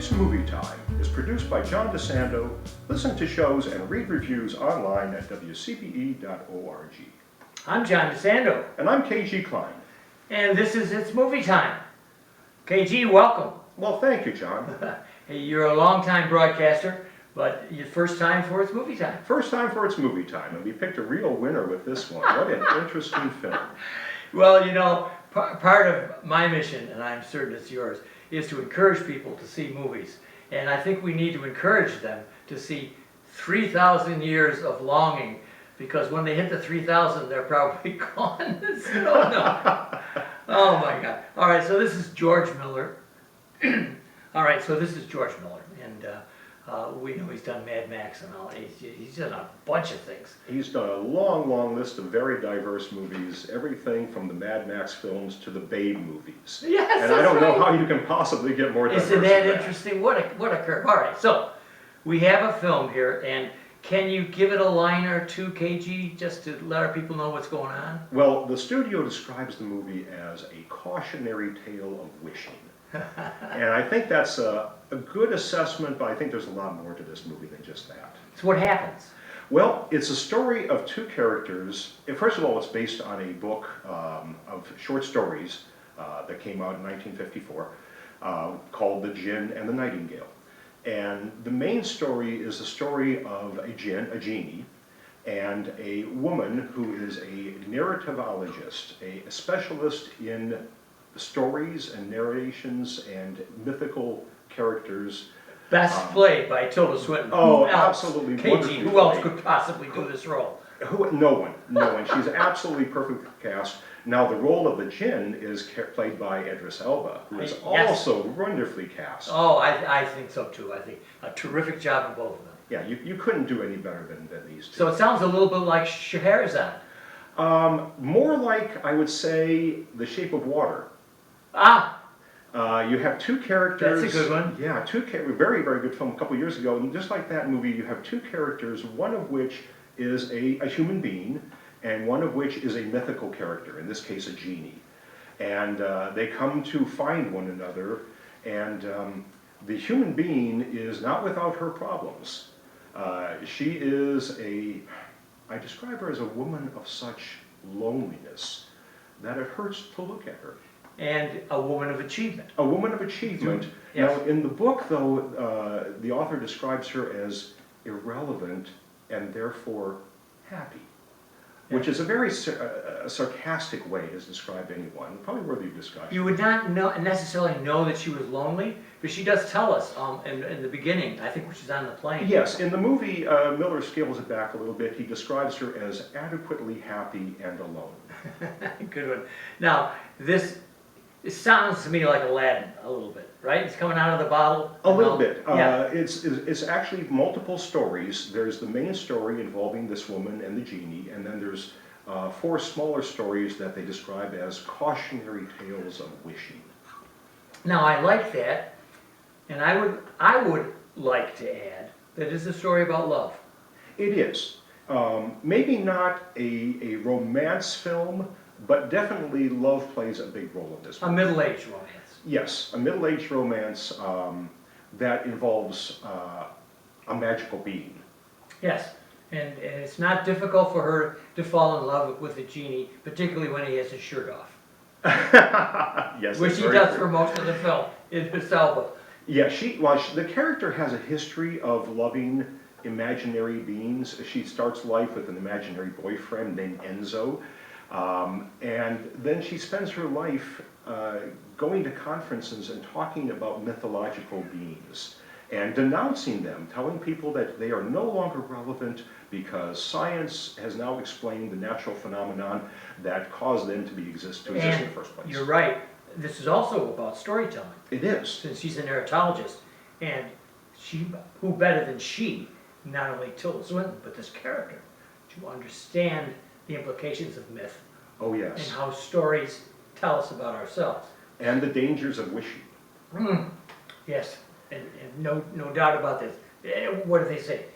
It's Movie Time is produced by John DeSando. Listen to shows and read reviews online at WCBE.org. I'm John DeSando. And I'm G Kline. And this is It's Movie Time. KG, welcome. Well, thank you, John. Hey, you're a long-time broadcaster, but your first time for It's Movie Time. First time for It's Movie Time, and we picked a real winner with this one. What an interesting film. Well, you know, part of my mission, and I'm certain it's yours, is to encourage people to see movies. And I think we need to encourage them to see 3,000 years of longing, because when they hit the 3,000, they're probably gone. No. Oh my God. All right, so this is George Miller. And we know he's done Mad Max and all. He's done a bunch of things. He's done a long, long list of very diverse movies, everything from the Mad Max films to the Babe movies. Yes, and I don't know right. how you can possibly get more diverse Isn't than that that. interesting? What a curve. All right, so we have a film here, and can you give it a line or two, KG, just to let our people know what's going on? Well, the studio describes the movie as a cautionary tale of wishing. And I think that's a good assessment, but I think there's a lot more to this movie than just that. So what happens? Well, it's a story of two characters. First of all, it's based on a book of short stories that came out in 1954 called The Djinn and the Nightingale. And the main story is the story of a genie, and a woman who is a narrativologist, a specialist in stories and narrations and mythical characters. Best played by Tilda Swinton. Oh, Who else? absolutely KG, wonderfully who else played. could possibly do this role? No one. She's absolutely perfectly cast. Now, the role of the Djinn is played by Idris Elba, who is Yes. also wonderfully cast. Oh, I think so too. I think a terrific job of both of them. Yeah, you couldn't do any better than these two. So it sounds a little bit like Scheherazade. More like, I would say, The Shape of Water. Ah, You have two characters. That's a good one. Yeah, very, very good film a couple years ago. And just like that movie, you have two characters, one of which is a human being, and one of which is a mythical character, in this case a genie. And they come to find one another, and the human being is not without her problems. She is I describe her as a woman of such loneliness that it hurts to look at her. and a woman of achievement. A woman of achievement. Yes. Now, in the book, though, the author describes her as irrelevant and therefore happy, which is a very sarcastic way to describe anyone, probably worthy of discussion. You would not necessarily know that she was lonely, but she does tell us in the beginning, I think when she's on the plane. Yes, in the movie, Miller scales it back a little bit. He describes her as adequately happy and alone. Good one. Now, it sounds to me like Aladdin a little bit, right? It's coming out of the bottle. A little bit. Yeah. It's actually multiple stories. There's the main story involving this woman and the genie, and then there's 4 smaller stories that they describe as cautionary tales of wishing. Now, I like that, and I would like to add that it's a story about love. It is. Maybe not a romance film, but definitely love plays a big role in this A movie. middle-aged romance. Yes, a middle-aged romance that involves a magical being. Yes, and it's not difficult for her to fall in love with the genie, particularly when he has his shirt off. Yes, Which that's he very does true. for most of the film, Idris Elba. Yeah, the character has a history of loving imaginary beings. She starts life with an imaginary boyfriend named Enzo, and then she spends her life going to conferences and talking about mythological beings and denouncing them, telling people that they are no longer relevant because science has now explained the natural phenomenon that caused them to exist in the first place. You're right. This is also about storytelling. It is. Since she's a narratologist, and who better than she, not only Tilda Swinton, but this character, to understand the implications of myth Oh, and yes. how stories tell us about ourselves. And the dangers of wishing. Yes, and no doubt about this. What do they say?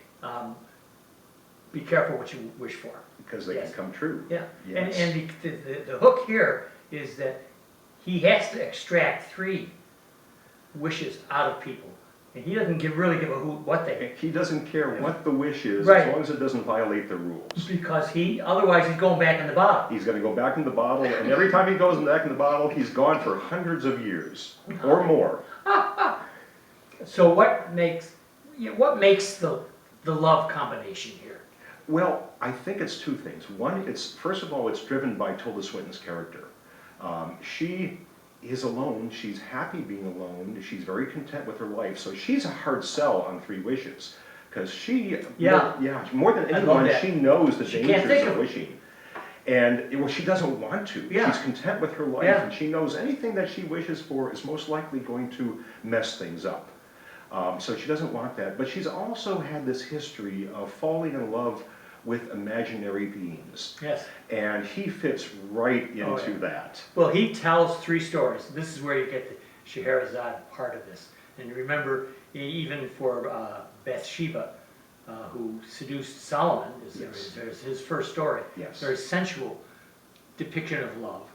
Be careful what you wish for. Because they Yes. can come true. Yeah, Yes. and the hook here is that he has to extract 3 wishes out of people And he doesn't really give a hoot what they, He doesn't care what the wish is, Right. as long as it doesn't violate the rules. because otherwise he's going back in the bottle. He's gonna go back in the bottle, and every time he goes back in the bottle, he's gone for hundreds of years, or more. So what makes the love combination here? Well, I think it's two things. One, first of all, it's driven by Tilda Swinton's character. She is alone, she's happy being alone, she's very content with her life, so she's a hard sell on three wishes. Because more than anyone, that. she knows the She can't dangers think of of it. wishing. And well, she doesn't want to. Yeah. She's content with her life, Yeah. and she knows anything that she wishes for is most likely going to mess things up. So she doesn't want that. But she's also had this history of falling in love with imaginary beings. Yes. And he fits right into Oh, yeah. that. Well, he tells three stories. This is where you get the Scheherazade part of this. And you remember, even for Bathsheba, who seduced Solomon, Yes. there's his first story. Yes. Very sensual depiction of love.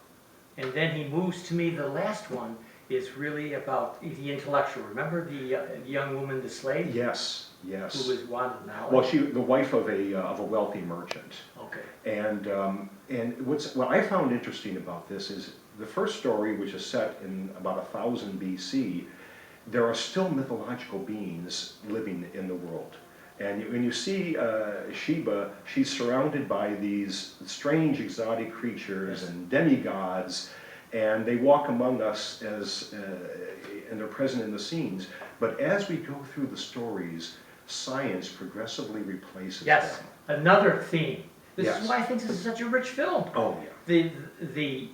And then he moves to me, the last one is really about the intellectual. Remember the young woman, the slave? Yes, yes. Who was wanted knowledge? Well, the wife of a wealthy merchant. Okay. And what I found interesting about this is the first story, which is set in about 1000 BC, there are still mythological beings living in the world. And when you see Sheba, she's surrounded by these strange exotic creatures and demigods, and they walk among us and they're present in the scenes. But as we go through the stories, science progressively replaces Yes, them. another theme. This Yes. is why I think this is such a rich film. Oh, yeah. The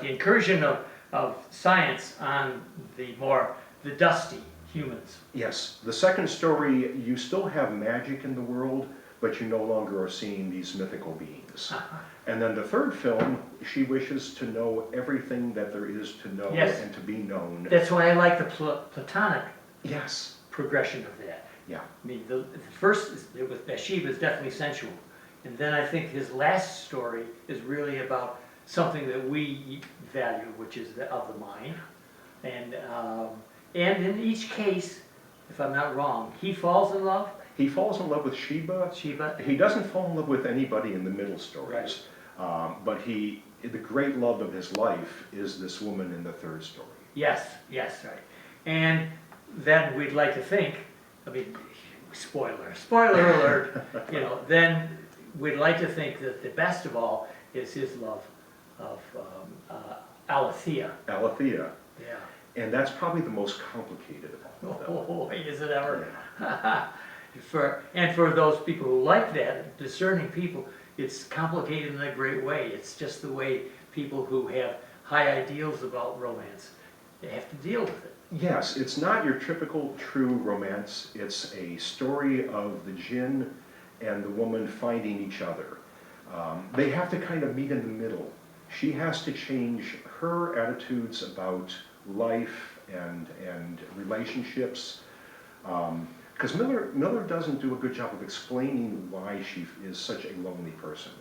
incursion of science on the dusty humans. Yes, the second story, you still have magic in the world, but you no longer are seeing these mythical beings. And then the third film, she wishes to know everything that there is to know Yes. and to be known. That's why I like the Platonic Yes, progression of that. yeah, I mean, the first with Bathsheba is definitely sensual, and then I think his last story is really about something that we value, which is of the mind, and in each case, if I'm not wrong, he falls in love. he falls in love with Sheba. He doesn't fall in love with anybody in the middle stories, but the great love of his life is this woman in the third story. Yes, right. And then we'd like to think, I mean, spoiler alert, then we'd like to think that the best of all is his love of Alethea. Alethea, Yeah. and that's probably the most complicated of all of them. Oh, is it ever? For those people who like that, discerning people, it's complicated in a great way. It's just the way people who have high ideals about romance, they have to deal with it. Yes, it's not your typical true romance. It's a story of the jinn and the woman finding each other. They have to kind of meet in the middle. She has to change her attitudes about life and relationships. Because Miller doesn't do a good job of explaining why she is such a lonely person.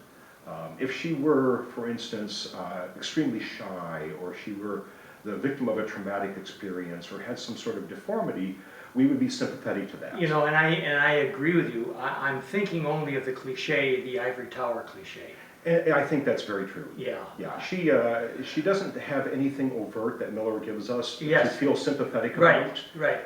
If she were, for instance, extremely shy, or she were the victim of a traumatic experience, or had some sort of deformity, we would be sympathetic to that. And I agree with you. I'm thinking only of the cliche, the ivory tower cliche. And I think that's very true. Yeah. Yeah, she doesn't have anything overt that Miller gives us to Yes. feel sympathetic about. Right.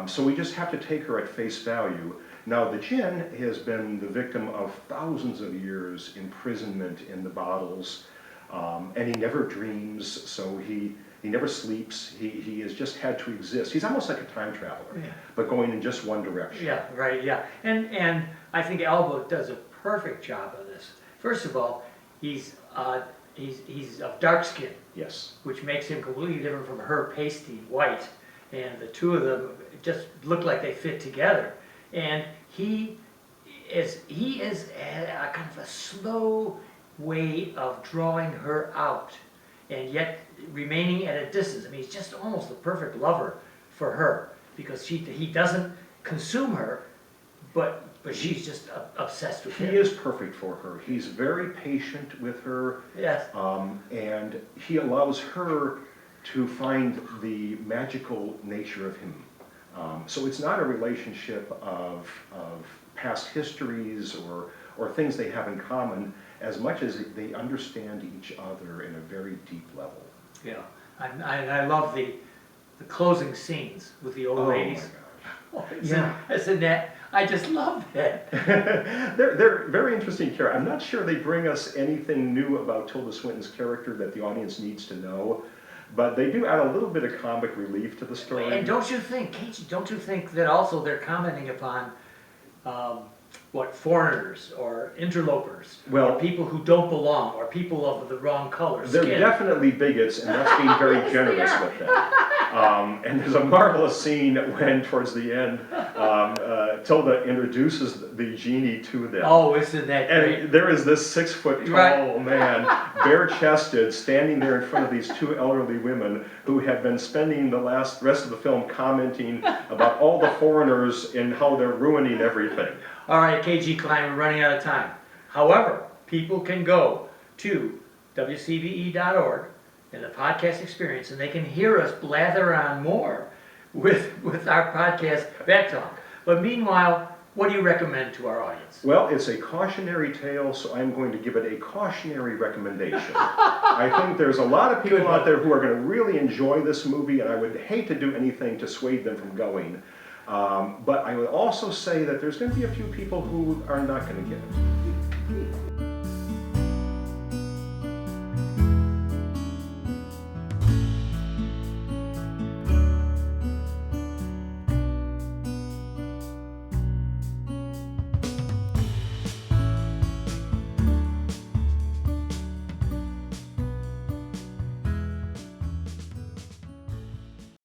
So we just have to take her at face value. Now the jinn has been the victim of thousands of years imprisonment in the bottles, and he never dreams, so he never sleeps. He has just had to exist. He's almost like a time traveler, but going in just one direction. Yeah, right, yeah. And I think Alba does a perfect job of this. First of all, he's of dark skin, Yes. which makes him completely different from her pasty white. And the two of them just look like they fit together. And he is a kind of a slow way of drawing her out, and yet remaining at a distance. I mean, he's just almost the perfect lover for her, because he doesn't consume her, but she's just obsessed with him. He is perfect for her. He's very patient with her. Yes. And he allows her to find the magical nature of him. So it's not a relationship of past histories or things they have in common, as much as they understand each other in a very deep level. Yeah, I love the closing scenes with the old Oh ladies. my gosh. Yeah. Isn't that, I just love that. They're very interesting character. I'm not sure they bring us anything new about Tilda Swinton's character that the audience needs to know, but they do add a little bit of comic relief to the story. And don't you think, Casey, don't you think that also they're commenting upon, foreigners or interlopers, Well, or people who don't belong, or people of the wrong color they're skin? definitely bigots, and that's being very Yes, they generous are. with them. And there's a marvelous scene when, towards the end, Tilda introduces the genie to them. Oh, isn't that great? And there is this 6-foot tall Right. man, bare-chested, standing there in front of these two elderly women who have been spending the rest of the film commenting about all the foreigners and how they're ruining everything. All right, G Kline, we're running out of time. However, people can go to WCBE.org in the podcast experience, and they can hear us blather on more with our podcast Back Talk. But meanwhile, what do you recommend to our audience? Well, it's a cautionary tale, so I'm going to give it a cautionary recommendation. I think there's a lot of people out there who are going to really enjoy this movie, and I would hate to do anything to sway them from going. But I would also say that there's going to be a few people who are not going to get it.